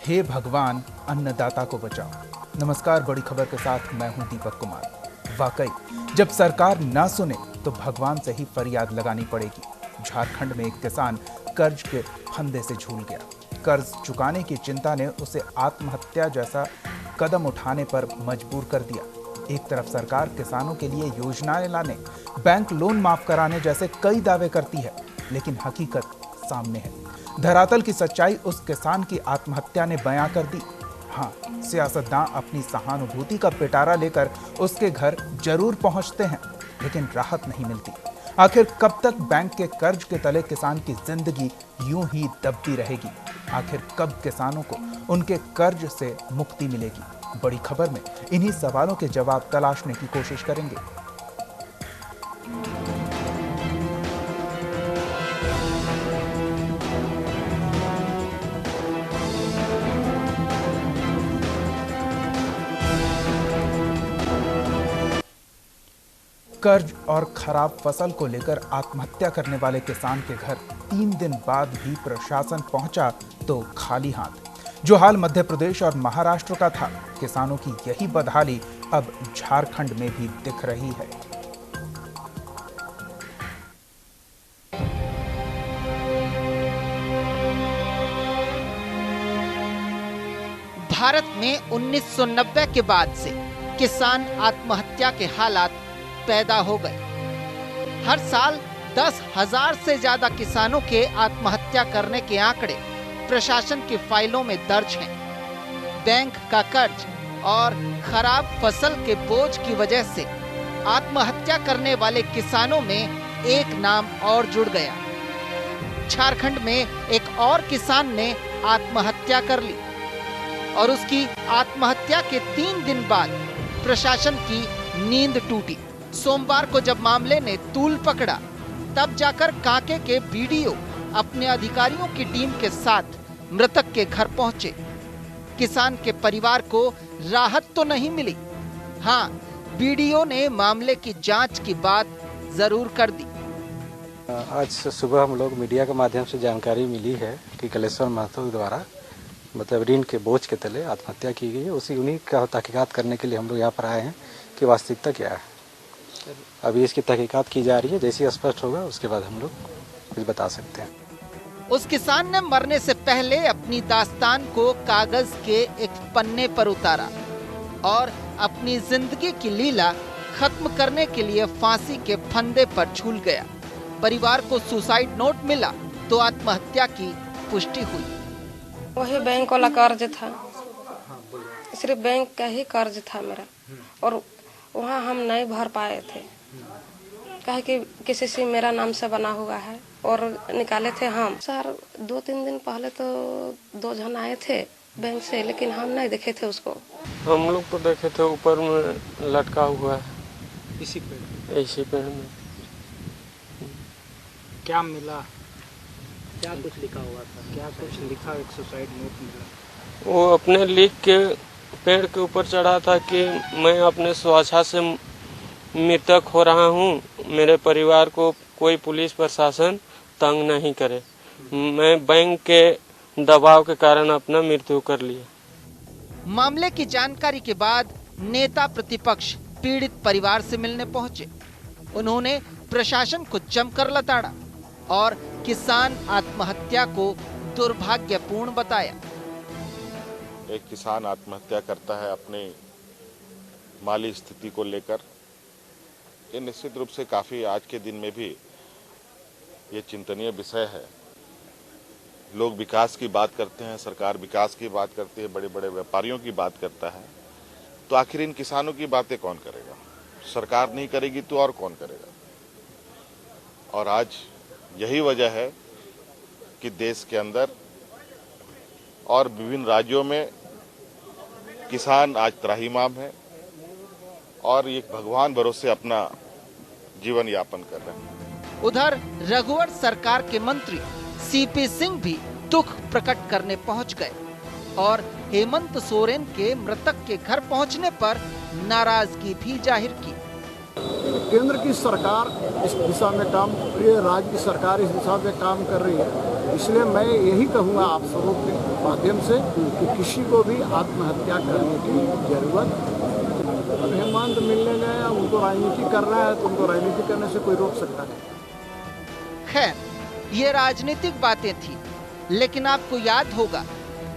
हे भगवान, अन्नदाता को बचाओ। नमस्कार, बड़ी खबर के साथ मैं हूं दीपक कुमार। वाकई जब सरकार ना सुने तो भगवान से ही फरियाद लगानी पड़ेगी। झारखंड में एक किसान कर्ज के फंदे से झूल गया। कर्ज चुकाने की चिंता ने उसे आत्महत्या जैसा कदम उठाने पर मजबूर कर दिया। एक तरफ सरकार किसानों के लिए योजनाएं लाने, बैंक लोन माफ कराने जैसे कई दावे करती है, लेकिन हकीकत सामने है। धरातल की सच्चाई उस किसान की आत्महत्या ने बयां कर दी। हाँ, सियासतदान अपनी सहानुभूति का पिटारा लेकर उसके घर जरूर पहुंचते हैं, लेकिन राहत नहीं मिलती। आखिर कब तक बैंक के कर्ज के तले किसान की जिंदगी यूं ही दबती रहेगी? आखिर कब किसानों को उनके कर्ज से मुक्ति मिलेगी? बड़ी खबर में इन्हीं सवालों के जवाब तलाशने की कोशिश करेंगे। कर्ज और खराब फसल को लेकर आत्महत्या करने वाले किसान के घर 3 दिन बाद भी प्रशासन पहुंचा तो खाली हाथ। जो हाल मध्य प्रदेश और महाराष्ट्र का था, किसानों की यही बदहाली अब झारखंड में भी दिख रही है। भारत में 1990 के बाद से किसान आत्महत्या के हालात पैदा हो गए। हर साल 10,000 से ज्यादा किसानों के आत्महत्या करने के आंकड़े प्रशासन की फाइलों में दर्ज हैं। बैंक का कर्ज और खराब फसल के बोझ की वजह से आत्महत्या करने वाले किसानों में एक नाम और जुड़ गया। झारखंड में एक और किसान ने आत्महत्या कर ली और उसकी आत्महत्या के 3 दिन बाद प्रशासन की नींद टूटी। सोमवार को जब मामले ने तूल पकड़ा, तब जाकर कांके के बीडीओ अपने अधिकारियों की टीम के साथ मृतक के घर पहुंचे। किसान के परिवार को राहत तो नहीं मिली। हाँ, बीडीओ ने मामले की जांच की बात जरूर कर दी। आज सुबह हम लोग मीडिया के माध्यम से जानकारी मिली है कि कलेश्वर महतो द्वारा मतलब ऋण के बोझ के तले आत्महत्या की गई है। उन्हीं का तहकीकात करने के लिए हम लोग यहाँ पर आए हैं कि वास्तविकता क्या है। अभी इसकी तहकीकात की जा रही है, जैसे ही स्पष्ट होगा उसके बाद हम लोग कुछ बता सकते हैं। उस किसान ने मरने से पहले अपनी दास्तान को कागज के एक पन्ने पर उतारा और अपनी जिंदगी की लीला खत्म करने के लिए फांसी के फंदे पर झूल गया। परिवार को सुसाइड नोट मिला तो आत्महत्या की पुष्टि हुई। वही बैंक वाला कर्ज था, सिर्फ बैंक का ही कर्ज था मेरा, और वहाँ हम नहीं भर पाए थे। कहे कि किसी से मेरा नाम से बना हुआ है और निकाले थे हम। सर 2-3 दिन पहले तो 2 जन आए थे बैंक से, लेकिन हम नहीं देखे थे उसको। हम लोग तो देखे थे ऊपर में लटका हुआ है, इसी पेड़ में। क्या मिला? क्या कुछ लिखा हुआ था? क्या कुछ लिखा? एक सुसाइड नोट मिला। वो अपने लिख के पेड़ के ऊपर चढ़ा था कि मैं अपने स्वेच्छा से मृतक हो रहा हूँ, मेरे परिवार को कोई पुलिस प्रशासन तंग नहीं करे, मैं बैंक के दबाव के कारण अपना मृत्यु कर लिया। मामले की जानकारी के बाद नेता प्रतिपक्ष पीड़ित परिवार से मिलने पहुंचे। उन्होंने प्रशासन को जमकर लताड़ा और किसान आत्महत्या को दुर्भाग्यपूर्ण बताया। एक किसान आत्महत्या करता है अपने माली स्थिति को लेकर, ये निश्चित रूप से काफी आज के दिन में भी ये चिंतनीय विषय है। लोग विकास की बात करते हैं, सरकार विकास की बात करती है, बड़े बड़े व्यापारियों की बात करता है, तो आखिर इन किसानों की बातें कौन करेगा? सरकार नहीं करेगी तो और कौन करेगा? और आज यही वजह है कि देश के अंदर और विभिन्न राज्यों में किसान आज त्राहिमाम है और ये भगवान भरोसे अपना जीवन यापन कर रहे हैं। उधर रघुवर सरकार के मंत्री सीपी सिंह भी दुख प्रकट करने पहुंच गए और हेमंत सोरेन के मृतक के घर पहुंचने पर नाराजगी भी जाहिर की। केंद्र की सरकार इस दिशा में काम, ये राज्य की सरकार इस दिशा में काम कर रही है, इसलिए मैं यही कहूँगा आप सबों के माध्यम से कि किसी को भी आत्महत्या करने की जरूरत। अब हेमंत मिलने गए, उनको राजनीति करना है तो उनको राजनीति करने से कोई रोक सकता है? खैर, ये राजनीतिक बातें थी, लेकिन आपको याद होगा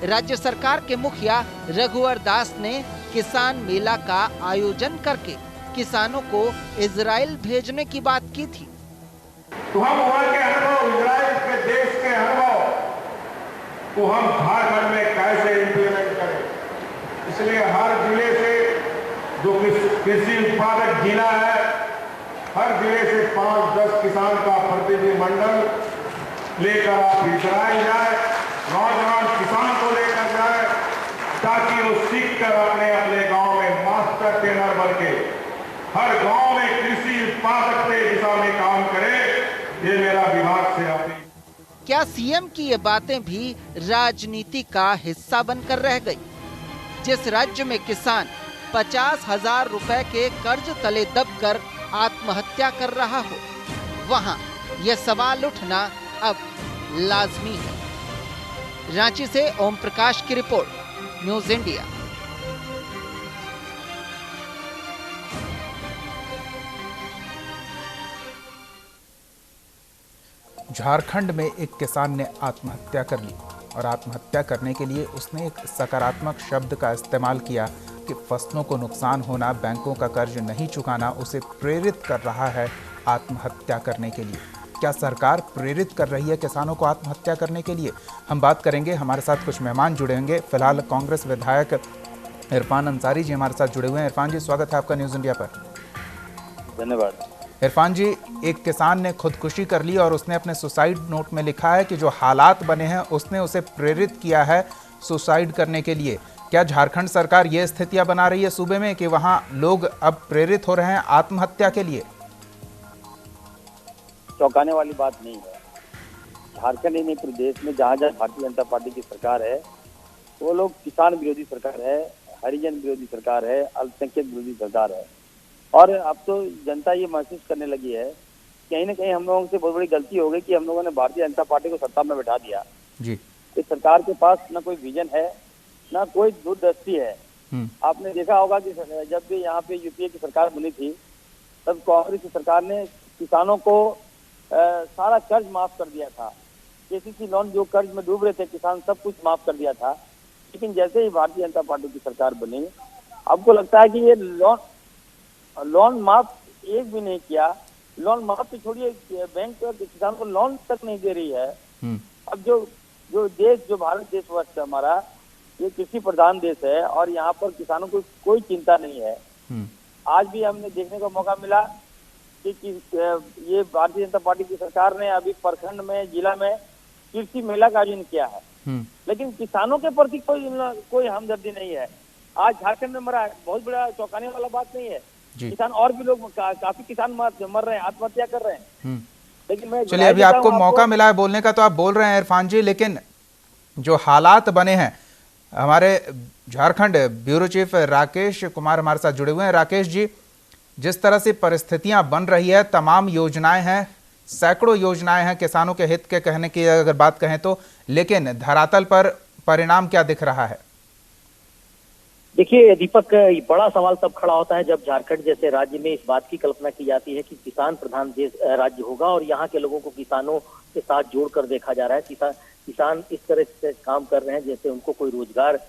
राज्य सरकार के मुखिया रघुवर दास ने किसान मेला का आयोजन करके किसानों को इजराइल भेजने की बात की थी। तो हम वहाँ के अनुभव, इजराइल के देश के अनुभव को हम झारखंड में कैसे इम्प्लीमेंट करें, इसलिए हर जिले से जो कृषि उत्पादक जिला है, हर जिले से 5-10 किसान का प्रतिनिधिमंडल लेकर आप इजराइल जाए, नौजवान किसान को लेकर जाए, ताकि वो सीख कर अपने अपने गांव में मास्टर ट्रेनर बन के हर गांव में कृषि उत्पादक के दिशा में काम करे। ये मेरा विभाग से अपील। क्या सीएम की ये बातें भी राजनीति का हिस्सा बनकर रह गई? जिस राज्य में किसान 50,000 रुपए के कर्ज तले दबकर आत्महत्या कर रहा हो, वहां यह सवाल उठना अब लाजमी है। रांची से ओम प्रकाश की रिपोर्ट, न्यूज इंडिया। झारखंड में एक किसान ने आत्महत्या कर ली और आत्महत्या करने के लिए उसने एक सकारात्मक शब्द का इस्तेमाल किया कि फसलों को नुकसान होना, बैंकों का कर्ज नहीं चुकाना उसे प्रेरित कर रहा है आत्महत्या करने के लिए। क्या सरकार प्रेरित कर रही है किसानों को आत्महत्या करने के लिए? हम बात करेंगे। हमारे साथ कुछ मेहमान जुड़े होंगे। फिलहाल कांग्रेस विधायक इरफान अंसारी जी हमारे साथ जुड़े हुए हैं। इरफान जी, स्वागत है आपका न्यूज़ इंडिया पर। धन्यवाद। इरफान जी, एक किसान ने खुदकुशी कर ली और उसने अपने सुसाइड नोट में लिखा है कि जो हालात बने हैं उसने उसे प्रेरित किया है सुसाइड करने के लिए। क्या झारखंड सरकार ये स्थितियां बना रही है सूबे में कि वहां लोग अब प्रेरित हो रहे हैं आत्महत्या के लिए? चौंकाने वाली बात नहीं है। झारखंड ही नहीं, पूरे देश में जहाँ जहाँ भारतीय जनता पार्टी की सरकार है, वो लोग किसान विरोधी सरकार है, हरिजन विरोधी सरकार है, अल्पसंख्यक विरोधी सरकार है। और अब तो जनता ये महसूस करने लगी है, कहीं ना कहीं हम लोगों से बहुत बड़ी गलती हो गई कि हम लोगों ने भारतीय जनता पार्टी को सत्ता में बैठा दिया जी। इस सरकार के पास ना कोई विजन है, ना कोई दूरदृष्टि है। आपने देखा होगा कि जब भी यहाँ पे यूपीए की सरकार बनी थी, तब कांग्रेस की सरकार ने किसानों को सारा कर्ज माफ कर दिया था। केसीसी लोन जो कर्ज में डूब रहे थे किसान, सब कुछ माफ कर दिया था। लेकिन जैसे ही भारतीय जनता पार्टी की सरकार बनी, आपको लगता है कि ये लोन माफ एक भी नहीं किया। लोन माफ तो छोड़िए, बैंक किसान को लोन तक नहीं दे रही है। अब जो देश, जो भारत देश वर्ष हमारा, ये कृषि प्रधान देश है और यहाँ पर किसानों को कोई चिंता नहीं है। आज भी हमने देखने का मौका मिला कि ये भारतीय जनता पार्टी की सरकार ने अभी प्रखंड में, जिला में कृषि मेला का आयोजन किया है, लेकिन किसानों के प्रति कोई हमदर्दी नहीं है। आज झारखंड में मरा, बहुत बड़ा चौंकाने वाला बात नहीं है। किसान और भी लोग, काफी किसान मर रहे हैं, आत्महत्या कर रहे हैं। लेकिन मैं चलिए, अभी आपको मौका मिला है बोलने का तो आप बोल रहे हैं इरफान जी, लेकिन जो हालात बने हैं, हमारे झारखंड ब्यूरो चीफ राकेश कुमार हमारे साथ जुड़े हुए हैं। राकेश जी, जिस तरह से परिस्थितियां बन रही है, तमाम योजनाएं हैं, सैकड़ों योजनाएं हैं किसानों के हित के कहने की अगर बात कहें तो, लेकिन धरातल पर परिणाम क्या दिख रहा है? देखिए दीपक, बड़ा सवाल तब खड़ा होता है जब झारखंड जैसे राज्य में इस बात की कल्पना की जाती है कि किसान प्रधान देश राज्य होगा और यहाँ के लोगों को किसानों के साथ जोड़कर देखा जा रहा है। किसान इस तरह से काम कर रहे हैं जैसे उनको कोई रोजगार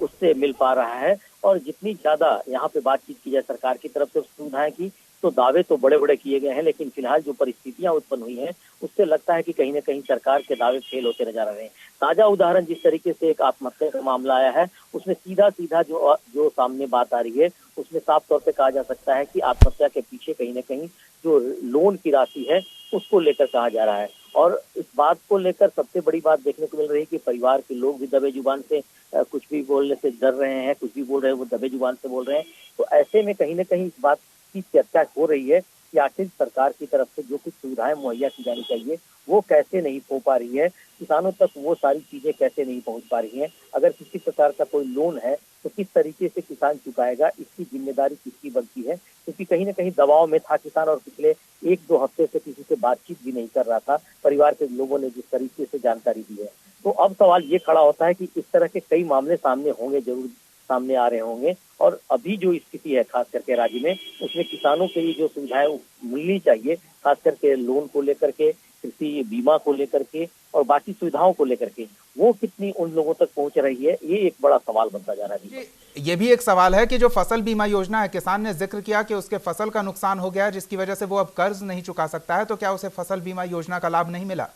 उससे मिल पा रहा है। और जितनी ज्यादा यहाँ पे बातचीत की जाए सरकार की तरफ से सुविधाएं की, तो दावे तो बड़े बड़े किए गए हैं, लेकिन फिलहाल जो परिस्थितियां उत्पन्न हुई हैं उससे लगता है कि कहीं न कहीं सरकार के दावे फेल होते नजर आ रहे हैं। ताजा उदाहरण जिस तरीके से एक आत्महत्या का मामला आया है, उसमें सीधा जो सामने बात आ रही है, उसमें साफ तौर पे कहा जा सकता है कि आत्महत्या के पीछे कहीं न कहीं जो लोन की राशि है उसको लेकर कहा जा रहा है। और इस बात को लेकर सबसे बड़ी बात देखने को मिल रही है कि परिवार के लोग भी दबे जुबान से कुछ भी बोलने से डर रहे हैं, कुछ भी बोल रहे हैं वो दबे जुबान से बोल रहे हैं। तो ऐसे में कहीं न कहीं इस बात की चर्चा हो रही है कि आखिर सरकार की तरफ से जो कुछ सुविधाएं मुहैया की जानी चाहिए वो कैसे नहीं हो पा रही है, किसानों तक वो सारी चीजें कैसे नहीं पहुंच पा रही हैं। अगर किसी प्रकार का कोई लोन है तो किस तरीके से किसान चुकाएगा, इसकी जिम्मेदारी किसकी बनती है, क्योंकि कहीं न कहीं दबाव में था किसान और पिछले 1-2 हफ्ते से किसी से बातचीत भी नहीं कर रहा था। परिवार के लोगों ने जिस तरीके से जानकारी दी है, तो अब सवाल ये खड़ा होता है कि इस तरह के कई मामले सामने होंगे, जरूर सामने आ रहे होंगे। और अभी जो स्थिति है खास करके राज्य में, उसमें किसानों के लिए जो सुविधाएं मिलनी चाहिए, खास करके लोन को लेकर के, कृषि बीमा को लेकर के और बाकी सुविधाओं को लेकर के, वो कितनी उन लोगों तक पहुंच रही है, ये एक बड़ा सवाल बनता जा रहा है। ये भी एक सवाल है कि जो फसल बीमा योजना है, किसान ने जिक्र किया कि उसके फसल का नुकसान हो गया जिसकी वजह से वो अब कर्ज नहीं चुका सकता है, तो क्या उसे फसल बीमा योजना का लाभ नहीं मिला?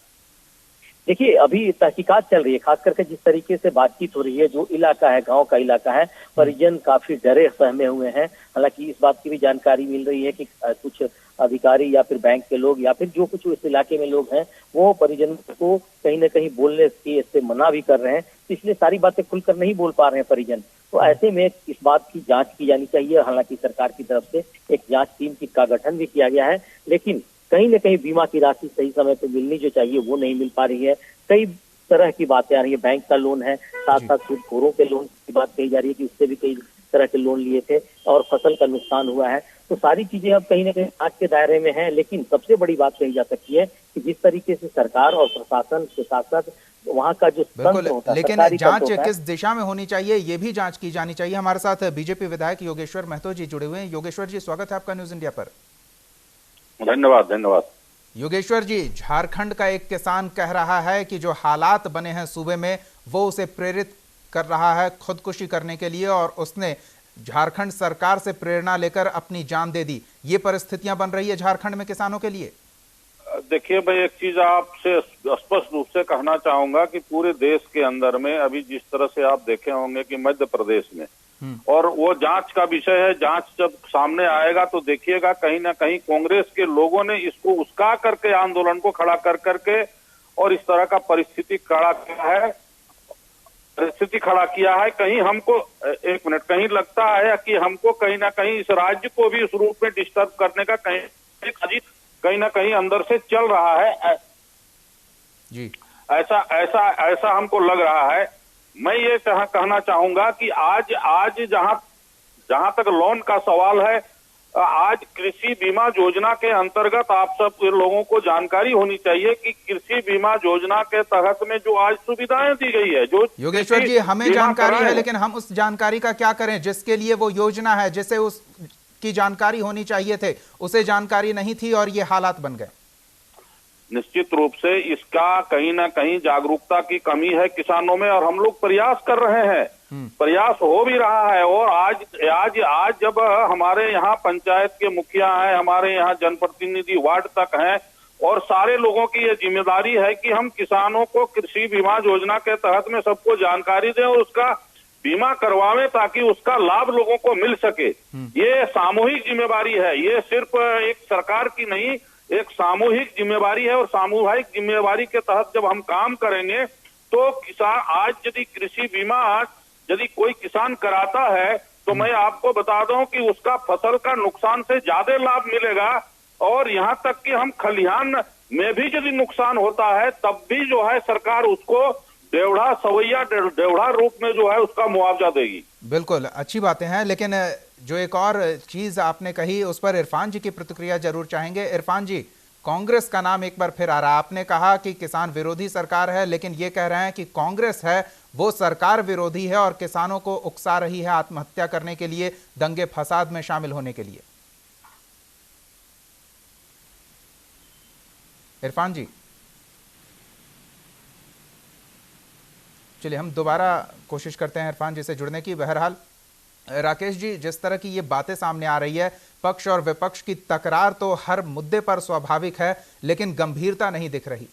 देखिए, अभी तहकीकात चल रही है, खास करके जिस तरीके से बातचीत हो रही है, जो इलाका है, गांव का इलाका है, परिजन काफी डरे सहमे हुए हैं। हालांकि इस बात की भी जानकारी मिल रही है कि कुछ अधिकारी या फिर बैंक के लोग या फिर जो कुछ इस इलाके में लोग हैं, वो परिजनों को कहीं न कहीं बोलने से मना भी कर रहे हैं, इसलिए सारी बातें खुलकर नहीं बोल पा रहे हैं परिजन। तो ऐसे में इस बात की जांच की जानी चाहिए। हालांकि सरकार की तरफ से एक जांच टीम का गठन भी किया गया है, लेकिन कहीं न कहीं बीमा की राशि सही समय पर मिलनी जो चाहिए वो नहीं मिल पा रही है। कई तरह की बातें आ रही है, बैंक का लोन है, साथ साथ सूदखोरों के लोन की बात कही जा रही है कि उससे भी कई तरह के लोन लिए थे और फसल का नुकसान हुआ है। तो सारी चीजें अब कहीं न कहीं आज के दायरे में हैं, लेकिन सबसे बड़ी बात कही जा सकती है कि जिस तरीके से सरकार और प्रशासन के साथ साथ वहाँ का जो तंत्र होता है, लेकिन जांच किस दिशा में होनी चाहिए ये भी जांच की जानी चाहिए। हमारे साथ बीजेपी विधायक योगेश्वर महतो जी जुड़े हुए हैं। योगेश्वर जी, स्वागत है आपका न्यूज इंडिया पर। धन्यवाद। योगेश्वर जी, झारखंड का एक किसान कह रहा है कि जो हालात बने हैं सूबे में वो उसे प्रेरित कर रहा है खुदकुशी करने के लिए और उसने झारखंड सरकार से प्रेरणा लेकर अपनी जान दे दी। ये परिस्थितियां बन रही है झारखंड में किसानों के लिए। देखिए, मैं एक चीज आपसे स्पष्ट रूप से कहना चाहूंगा कि पूरे देश के अंदर में अभी जिस तरह से आप देखे होंगे कि मध्य प्रदेश में, और वो जांच का विषय है, जांच जब सामने आएगा तो देखिएगा कहीं ना कहीं कांग्रेस के लोगों ने इसको उस्का करके आंदोलन को खड़ा कर करके और इस तरह का परिस्थिति खड़ा किया है। कहीं हमको एक मिनट, कहीं लगता है कि हमको कहीं ना कहीं इस राज्य को भी उस रूप में डिस्टर्ब करने का कहीं ना कहीं अंदर से चल रहा है जी। ऐसा हमको लग रहा है। मैं ये कहना चाहूंगा कि आज जहां तक लोन का सवाल है, आज कृषि बीमा योजना के अंतर्गत आप सब लोगों को जानकारी होनी चाहिए कि कृषि बीमा योजना के तहत में जो आज सुविधाएं दी गई है, जो योगेश्वर जी हमें जानकारी है, लेकिन हम उस जानकारी का क्या करें जिसके लिए वो योजना है, जिसे उसकी जानकारी होनी चाहिए थे, उसे जानकारी नहीं थी और ये हालात बन गए। निश्चित रूप से इसका कहीं ना कहीं जागरूकता की कमी है किसानों में, और हम लोग प्रयास कर रहे हैं, प्रयास हो भी रहा है। और आज जब हमारे यहाँ पंचायत के मुखिया हैं, हमारे यहाँ जनप्रतिनिधि वार्ड तक हैं, और सारे लोगों की ये जिम्मेदारी है कि हम किसानों को कृषि बीमा योजना के तहत में सबको जानकारी दें और उसका बीमा करवावें ताकि उसका लाभ लोगों को मिल सके। ये सामूहिक जिम्मेदारी है, ये सिर्फ एक सरकार की नहीं, एक सामूहिक जिम्मेवारी है। और सामूहिक जिम्मेवारी के तहत जब हम काम करेंगे तो किसान, आज यदि कृषि बीमा यदि कोई किसान कराता है तो मैं आपको बता दूं कि उसका फसल का नुकसान से ज्यादा लाभ मिलेगा। और यहाँ तक कि हम खलिहान में भी यदि नुकसान होता है तब भी जो है सरकार उसको डेढ़ा रूप में जो है उसका मुआवजा देगी। बिल्कुल, अच्छी बातें हैं, लेकिन जो एक और चीज आपने कही उस पर इरफान जी की प्रतिक्रिया जरूर चाहेंगे। इरफान जी, कांग्रेस का नाम एक बार फिर आ रहा है। आपने कहा कि किसान विरोधी सरकार है, लेकिन ये कह रहे हैं कि कांग्रेस है वो सरकार विरोधी है और किसानों को उकसा रही है आत्महत्या करने के लिए, दंगे फसाद में शामिल होने के लिए। इरफान जी, चलिए हम दोबारा कोशिश करते हैं इरफान जी से जुड़ने की। बहरहाल राकेश जी, जिस तरह की ये बातें सामने आ रही है, पक्ष और विपक्ष की तकरार तो हर मुद्दे पर स्वाभाविक है, लेकिन गंभीरता नहीं दिख रही।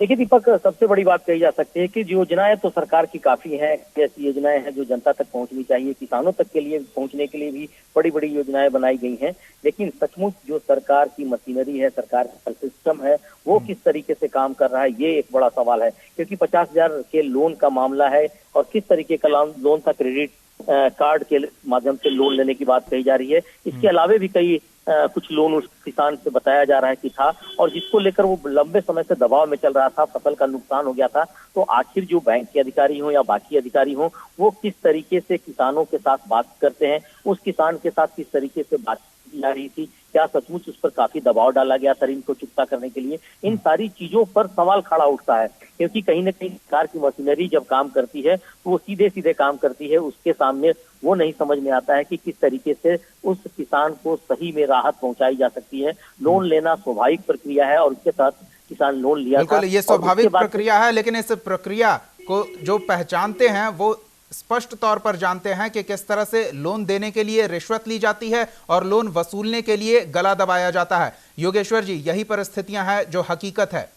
देखिए दीपक, सबसे बड़ी बात कही जा सकती है कि योजनाएं तो सरकार की काफी हैं, ऐसी योजनाएं हैं जो जनता तक पहुंचनी चाहिए, किसानों तक के लिए पहुंचने के लिए भी बड़ी बड़ी योजनाएं बनाई गई हैं। लेकिन सचमुच जो सरकार की मशीनरी है, सरकार का सिस्टम है, वो किस तरीके से काम कर रहा है, ये एक बड़ा सवाल है। क्योंकि 50,000 के लोन का मामला है और किस तरीके का लोन था, क्रेडिट कार्ड के माध्यम से लोन लेने की बात कही जा रही है। इसके अलावे भी कई कुछ लोन उस किसान से बताया जा रहा है कि था, और जिसको लेकर वो लंबे समय से दबाव में चल रहा था, फसल का नुकसान हो गया था। तो आखिर जो बैंक के अधिकारी हो या बाकी अधिकारी हो, वो किस तरीके से किसानों के साथ बात करते हैं, उस किसान के साथ किस तरीके से बात की जा रही थी, क्या सचमुच उस पर काफी दबाव डाला गया था ऋण को चुकता करने के लिए, इन सारी चीजों पर सवाल खड़ा उठता है। क्योंकि कहीं न कहीं सरकार की मशीनरी जब काम करती है तो वो सीधे सीधे काम करती है, उसके सामने वो नहीं समझ में आता है कि किस तरीके से उस किसान को सही में राहत पहुंचाई जा सकती है। लोन लेना स्वाभाविक प्रक्रिया है और उसके तहत किसान लोन लिया था। बिल्कुल, ये स्वाभाविक प्रक्रिया है, लेकिन इस प्रक्रिया को जो पहचानते हैं वो स्पष्ट तौर पर जानते हैं कि किस तरह से लोन देने के लिए रिश्वत ली जाती है और लोन वसूलने के लिए गला दबाया जाता है। योगेश्वर जी, यही परिस्थितियां हैं जो हकीकत है।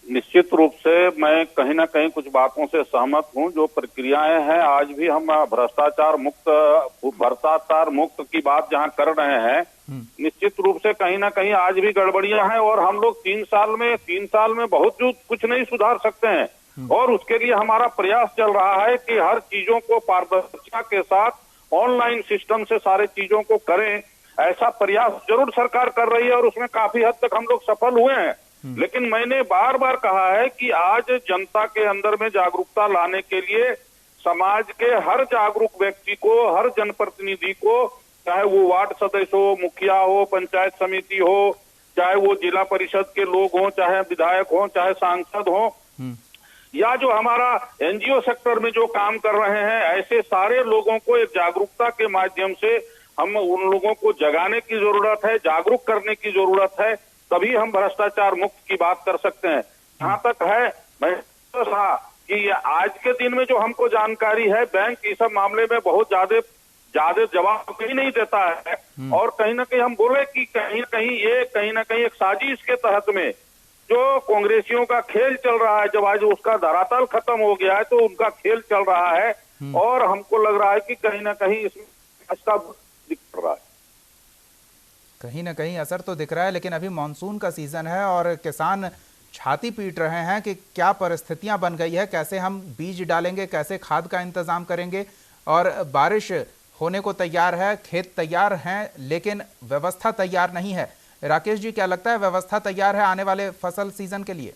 निश्चित रूप से मैं कहीं ना कहीं कुछ बातों से सहमत हूं। जो प्रक्रियाएं हैं, आज भी हम भ्रष्टाचार मुक्त की बात जहां कर रहे हैं, निश्चित रूप से कहीं ना कहीं आज भी गड़बड़ियां हैं। और हम लोग 3 साल में बहुत कुछ नहीं सुधार सकते हैं। और उसके लिए हमारा प्रयास चल रहा है कि हर चीजों को पारदर्शिता के साथ ऑनलाइन सिस्टम से सारे चीजों को करें। ऐसा प्रयास जरूर सरकार कर रही है और उसमें काफी हद तक हम लोग सफल हुए हैं। लेकिन मैंने बार बार कहा है कि आज जनता के अंदर में जागरूकता लाने के लिए समाज के हर जागरूक व्यक्ति को, हर जनप्रतिनिधि को, चाहे वो वार्ड सदस्य हो, मुखिया हो, पंचायत समिति हो, चाहे वो जिला परिषद के लोग हों, चाहे विधायक हों, चाहे सांसद हों, या जो हमारा एनजीओ सेक्टर में जो काम कर रहे हैं, ऐसे सारे लोगों को एक जागरूकता के माध्यम से हम उन लोगों को जगाने की जरूरत है, जागरूक करने की जरूरत है। तभी हम भ्रष्टाचार मुक्त की बात कर सकते हैं। जहां तक है, मैं कहा कि आज के दिन में जो हमको जानकारी है, बैंक इस सब मामले में बहुत ज्यादा जवाब कहीं नहीं देता है। और कहीं ना कहीं हम बोले कि कहीं ना कहीं एक साजिश के तहत में जो कांग्रेसियों का खेल चल रहा है, जब आज उसका धरातल खत्म हो गया है तो उनका खेल चल रहा है। और हमको लग रहा है कि कहीं ना कहीं इसमें अच्छा दिख रहा है, कहीं ना कहीं असर तो दिख रहा है। लेकिन अभी मानसून का सीजन है और किसान छाती पीट रहे हैं कि क्या परिस्थितियां बन गई है, कैसे हम बीज डालेंगे, कैसे खाद का इंतजाम करेंगे। और बारिश होने को तैयार है, खेत तैयार हैं, लेकिन व्यवस्था तैयार नहीं है। राकेश जी, क्या लगता है व्यवस्था तैयार है आने वाले फसल सीजन के लिए?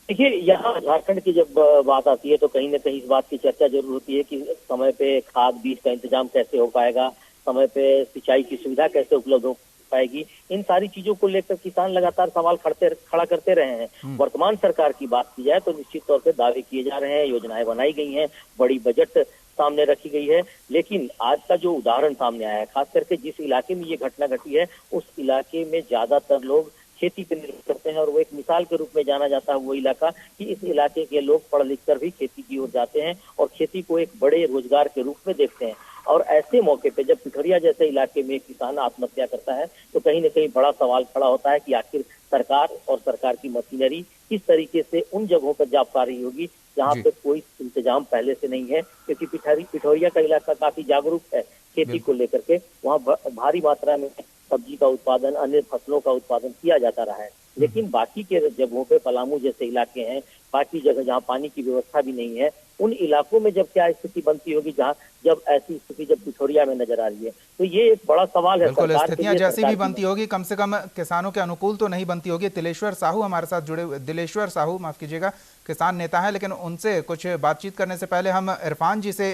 देखिए, यहाँ झारखंड की जब बात आती है तो कहीं न कहीं इस बात की चर्चा जरूर होती है कि समय पे खाद बीज का इंतजाम कैसे हो पाएगा, समय पे सिंचाई की सुविधा कैसे उपलब्ध हो पाएगी। इन सारी चीजों को लेकर किसान लगातार सवाल खड़ा करते रहे हैं। वर्तमान सरकार की बात की जाए तो निश्चित तौर पे दावे किए जा रहे हैं, योजनाएं बनाई गई हैं, बड़ी बजट सामने रखी गई है। लेकिन आज का जो उदाहरण सामने आया है, खास करके जिस इलाके में ये घटना घटी है, उस इलाके में ज्यादातर लोग खेती पर निर्भर करते हैं। और वो एक मिसाल के रूप में जाना जाता है वो इलाका, कि इस इलाके के लोग पढ़ लिख कर भी खेती की ओर जाते हैं और खेती को एक बड़े रोजगार के रूप में देखते हैं। और ऐसे मौके पे जब पिठोरिया जैसे इलाके में किसान आत्महत्या करता है तो कहीं न कहीं बड़ा सवाल खड़ा होता है कि आखिर सरकार और सरकार की मशीनरी किस तरीके से उन जगहों पर जा पा रही होगी जहाँ पे कोई इंतजाम पहले से नहीं है। क्योंकि पिठोरिया का इलाका काफी जागरूक है खेती को लेकर के, वहाँ भारी मात्रा में सब्जी का उत्पादन, अन्य फसलों का उत्पादन किया जाता रहा है। लेकिन बाकी के जगहों पे, पलामू जैसे इलाके हैं, बाकी जगह जहाँ पानी की व्यवस्था भी नहीं है, उन इलाकों में जब क्या स्थिति बनती होगी, जहाँ जब ऐसी स्थिति जब पिठोरिया में नजर आ रही है, तो ये एक बड़ा सवाल है। बिल्कुल, स्थितियां जैसी भी बनती होगी, कम से कम किसानों के अनुकूल तो नहीं बनती होगी। तिलेश्वर साहू हमारे साथ जुड़े, दिलेश्वर साहू माफ कीजिएगा, किसान नेता है, लेकिन उनसे कुछ बातचीत करने से पहले हम इरफान जी से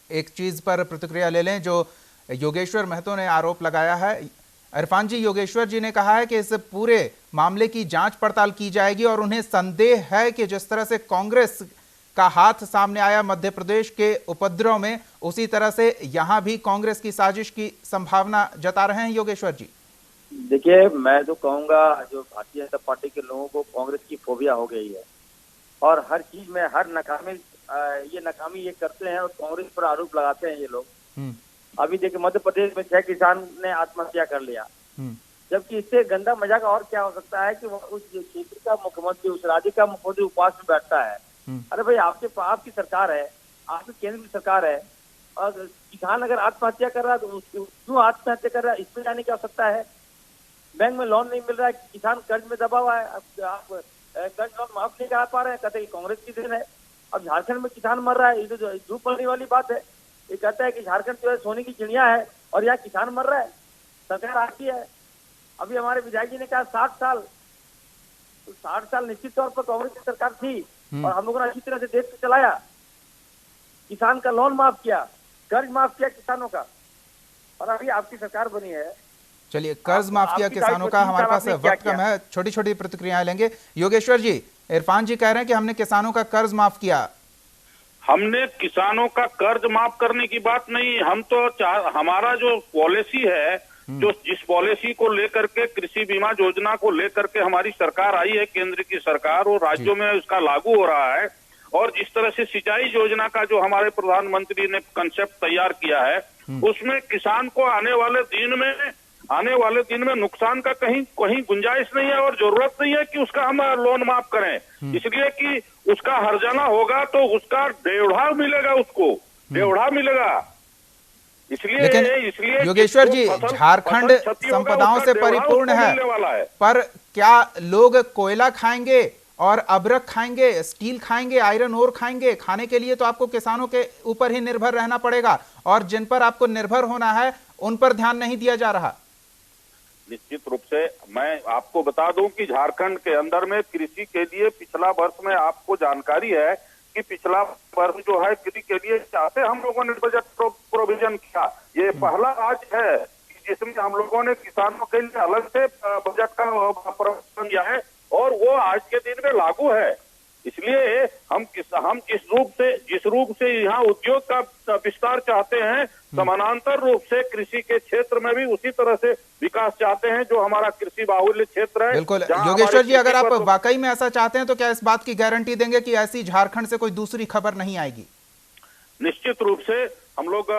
एक चीज पर प्रतिक्रिया ले लें जो योगेश्वर महतो ने आरोप लगाया है। इरफान जी, योगेश्वर जी ने कहा है कि इस पूरे मामले की जांच पड़ताल की जाएगी और उन्हें संदेह है कि जिस तरह से कांग्रेस का हाथ सामने आया मध्य प्रदेश के उपद्रव में, उसी तरह से यहां भी कांग्रेस की साजिश की संभावना जता रहे हैं योगेश्वर जी। देखिए, मैं तो कहूंगा जो भारतीय जनता पार्टी के लोगों को कांग्रेस की फोबिया हो गई है और हर चीज में हर नाकामी ये करते हैं और कांग्रेस पर आरोप लगाते हैं ये लोग। अभी देखिए मध्य प्रदेश में 6 किसान ने आत्महत्या कर लिया, जबकि इससे गंदा मजाक और क्या हो सकता है कि उस क्षेत्र का मुख्यमंत्री, उस राज्य का मुख्यमंत्री उपवास में बैठता है। अरे भाई, आपकी सरकार है, आपकी केंद्र की सरकार है, और किसान अगर आत्महत्या कर रहा है तो क्यों आत्महत्या कर रहा है, इसमें जाने की आवश्यकता है। बैंक में लोन नहीं मिल रहा है, किसान कर्ज में दबा हुआ है, आप कर्ज लोन माफ नहीं करा पा रहे हैं, कहते हैं कांग्रेस की देन है। अब झारखंड में किसान मर रहा है, ये तो धूप पड़ने वाली बात है। ये कहता है कि झारखंड जो है सोने की चिड़िया है और यहाँ किसान मर रहा है, सरकार आती है। अभी हमारे विधायक जी ने कहा 60 साल, तो 60 साल निश्चित तौर पर कांग्रेस की सरकार थी और हम लोगों ने अच्छी तरह से देश को चलाया, किसान का लोन माफ किया, कर्ज माफ किया किसानों का, और अभी आपकी सरकार बनी है। चलिए, कर्ज माफ किया किसानों का। हमारे पास वक्त कम है, छोटी छोटी प्रतिक्रियाएं लेंगे। योगेश्वर जी, इरफान जी कह रहे हैं कि हमने किसानों का कर्ज माफ किया। हमने किसानों का कर्ज माफ करने की बात नहीं, हम तो हमारा जो पॉलिसी है, जो जिस पॉलिसी को लेकर के कृषि बीमा योजना को लेकर के हमारी सरकार आई है, केंद्र की सरकार, और राज्यों में उसका लागू हो रहा है, और जिस तरह से सिंचाई योजना का जो हमारे प्रधानमंत्री ने कंसेप्ट तैयार किया है, उसमें किसान को आने वाले दिन में नुकसान का कहीं गुंजाइश नहीं है और जरूरत नहीं है कि उसका हम लोन माफ करें, इसलिए कि उसका हर्जाना होगा तो उसका डेढ़ा मिलेगा, उसको डेढ़ा मिलेगा। इसलिए योगेश्वर जी, झारखंड संपदाओं से परिपूर्ण है, पर क्या लोग कोयला खाएंगे और अबरक खाएंगे, स्टील खाएंगे, आयरन ओर खाएंगे? खाने के लिए तो आपको किसानों के ऊपर ही निर्भर रहना पड़ेगा, और जिन पर आपको निर्भर होना है उन पर ध्यान नहीं दिया जा रहा। निश्चित रूप से मैं आपको बता दूं कि झारखंड के अंदर में कृषि के लिए पिछला वर्ष में आपको जानकारी है कि पिछला वर्ष जो है कृषि के लिए चाहते हम लोगों ने बजट प्रोविजन किया। ये पहला राज्य है जिसमें हम लोगों ने किसानों के लिए अलग से बजट का प्रोविजन किया है, और वो आज के दिन में लागू है। इसलिए हम जिस रूप से यहाँ उद्योग का विस्तार चाहते हैं, समानांतर रूप से कृषि के क्षेत्र में भी उसी तरह से विकास चाहते हैं, जो हमारा कृषि बाहुल्य क्षेत्र है। बिल्कुल योगेश्वर जी, अगर आप वाकई में ऐसा चाहते हैं तो क्या इस बात की गारंटी देंगे कि ऐसी झारखंड से कोई दूसरी खबर नहीं आएगी? निश्चित रूप से हम लोग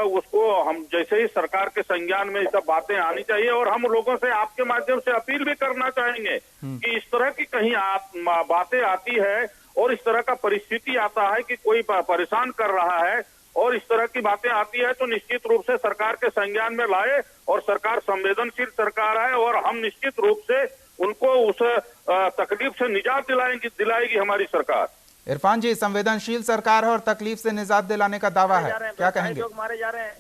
हम जैसे ही सरकार के संज्ञान में सब बातें आनी चाहिए, और हम लोगों से आपके माध्यम से अपील भी करना चाहेंगे कि इस तरह की कहीं बातें आती है और इस तरह का परिस्थिति आता है कि कोई परेशान कर रहा है और इस तरह की बातें आती है, तो निश्चित रूप से सरकार के संज्ञान में लाए, और सरकार संवेदनशील सरकार है और हम निश्चित रूप से उनको उस तकलीफ से निजात दिलाएगी हमारी सरकार। इरफान जी, संवेदनशील सरकार है और तकलीफ से निजात दिलाने का दावा है, क्या कहेंगे? लोग मारे जा रहे हैं,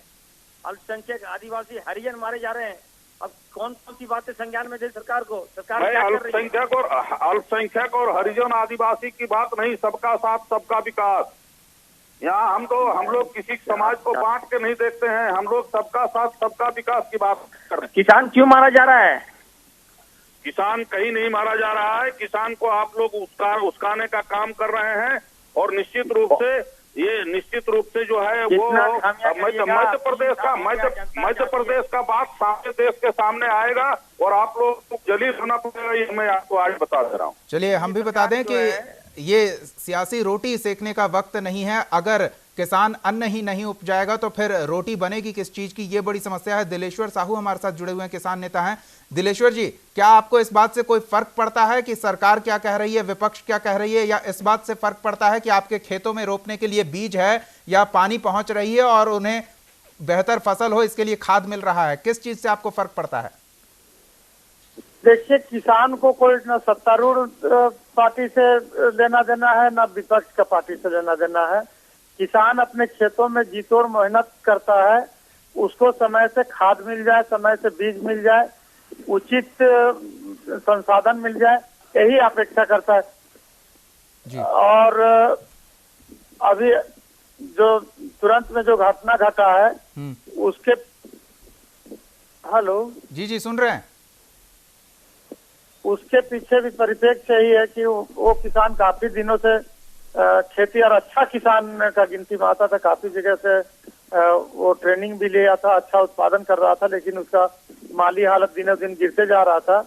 अल्पसंख्यक आदिवासी हरिजन मारे जा रहे हैं, अब कौन कौन सी बातें संज्ञान में दे सरकार को? सरकार अल्पसंख्यक और हरिजन आदिवासी की बात नहीं, सबका साथ सबका विकास। यहाँ हम लोग किसी समाज को बांट के नहीं देखते हैं, हम लोग सबका साथ सबका विकास की बात कर रहे हैं। किसान क्यों मारा जा रहा है? किसान कहीं नहीं मारा जा रहा है, किसान को आप लोग उस्काने का काम कर रहे हैं, और निश्चित रूप से जो है वो मध्य प्रदेश का बात सामने देश के सामने आएगा, और आप लोग को जलील होना पड़ेगा, ये मैं आपको आज बता दे रहा हूँ। चलिए, हम भी बता दें कि ये सियासी रोटी सेकने का वक्त नहीं है। अगर किसान अन्न ही नहीं उपजाएगा तो फिर रोटी बनेगी किस चीज की, ये बड़ी समस्या है। दिलेश्वर साहू हमारे साथ जुड़े हुए हैं, किसान नेता हैं। दिलेश्वर जी, क्या आपको इस बात से कोई फर्क पड़ता है कि सरकार क्या कह रही है, विपक्ष क्या कह रही है, या इस बात से फर्क पड़ता है कि आपके खेतों में रोपने के लिए बीज है या पानी पहुंच रही है और उन्हें बेहतर फसल हो इसके लिए खाद मिल रहा है? किस चीज से आपको फर्क पड़ता है? देखिए, किसान को कोई न सत्तारूढ़ पार्टी से लेना देना है, न विपक्ष का पार्टी से लेना देना है। किसान अपने खेतों में जी तोड़ मेहनत करता है, उसको समय से खाद मिल जाए, समय से बीज मिल जाए, उचित संसाधन मिल जाए, यही अपेक्षा करता है जी। और अभी जो तुरंत में जो घटना घटा है उसके हेलो जी सुन रहे हैं, उसके पीछे भी परिप्रेक्ष्य यही है कि वो किसान काफी दिनों से खेती और अच्छा किसान का गिनती में आता था, काफी जगह से वो ट्रेनिंग भी लिया था, अच्छा उत्पादन कर रहा था, लेकिन उसका माली हालत दिनों दिन गिरते जा रहा था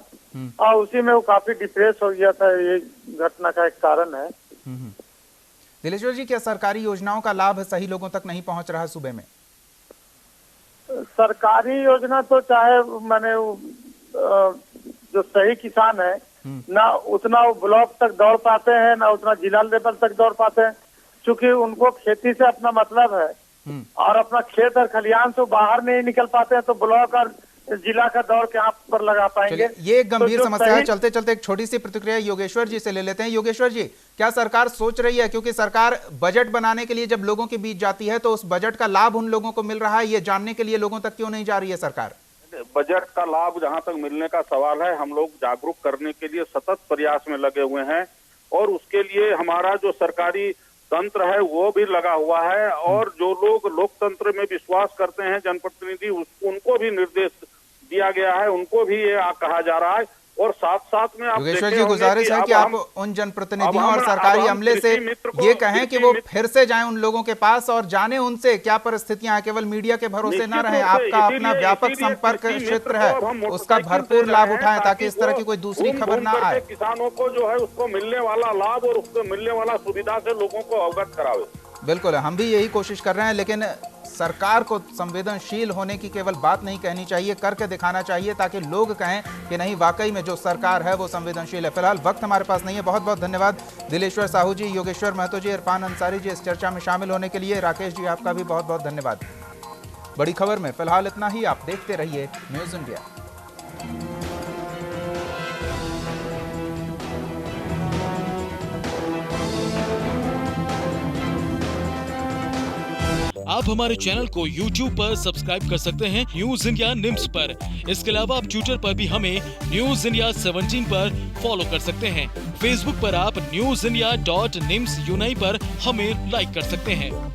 और उसी में वो काफी डिप्रेस हो गया था। ये घटना का एक कारण है। दिलेश्वर जी, क्या सरकारी योजनाओं का लाभ सही लोगों तक नहीं पहुंच रहा है सूबे में? सरकारी योजना तो चाहे मैंने जो सही किसान है ना उतना वो ब्लॉक तक दौड़ पाते हैं, ना उतना जिला लेवल तक दौड़ पाते हैं, क्योंकि उनको खेती से अपना मतलब है और अपना खेत और खलिहान से बाहर नहीं निकल पाते हैं, तो ब्लॉक और जिला का दौड़ के आप पर लगा पाएंगे। ये एक गंभीर समस्या है। चलते चलते एक छोटी सी प्रतिक्रिया योगेश्वर जी से ले लेते हैं। योगेश्वर जी, क्या सरकार सोच रही है, क्योंकि सरकार बजट बनाने के लिए जब लोगों के बीच जाती है तो उस बजट का लाभ उन लोगों को मिल रहा है, ये जानने के लिए लोगों तक क्यों नहीं जा रही है सरकार? बजट का लाभ जहां तक मिलने का सवाल है, हम लोग जागरूक करने के लिए सतत प्रयास में लगे हुए हैं और उसके लिए हमारा जो सरकारी तंत्र है वो भी लगा हुआ है और जो लोग लोकतंत्र में विश्वास करते हैं, जनप्रतिनिधि, उनको भी निर्देश दिया गया है, उनको भी ये कहा जा रहा है। और साथ साथ में आप योगेश्वर जी, गुजारिश है कि आप उन जनप्रतिनिधियों और सरकारी अमले से ये कहें कि वो फिर से जाएं उन लोगों के पास और जाने उनसे क्या परिस्थितियां हैं। केवल मीडिया के भरोसे ना रहें, आपका अपना व्यापक संपर्क क्षेत्र है, उसका भरपूर लाभ उठाएं ताकि इस तरह की कोई दूसरी खबर ना आए। किसानों को जो है उसको मिलने वाला लाभ और उसको मिलने वाला सुविधा से लोगों को अवगत करावे। बिल्कुल, हम भी यही कोशिश कर रहे हैं, लेकिन सरकार को संवेदनशील होने की केवल बात नहीं कहनी चाहिए, करके दिखाना चाहिए ताकि लोग कहें कि नहीं, वाकई में जो सरकार है वो संवेदनशील है। फिलहाल वक्त हमारे पास नहीं है। बहुत बहुत धन्यवाद दिलेश्वर साहू जी, योगेश्वर महतो जी, इरफान अंसारी जी इस चर्चा में शामिल होने के लिए। राकेश जी, आपका भी बहुत बहुत धन्यवाद। बड़ी खबर में फिलहाल इतना ही। आप देखते रहिए न्यूज़ इंडिया। आप हमारे चैनल को YouTube पर सब्सक्राइब कर सकते हैं न्यूज इंडिया निम्स पर। इसके अलावा आप ट्विटर पर भी हमें न्यूज इंडिया 17 पर फॉलो कर सकते हैं। फेसबुक पर आप newsindia.nimsuni पर हमें लाइक कर सकते हैं।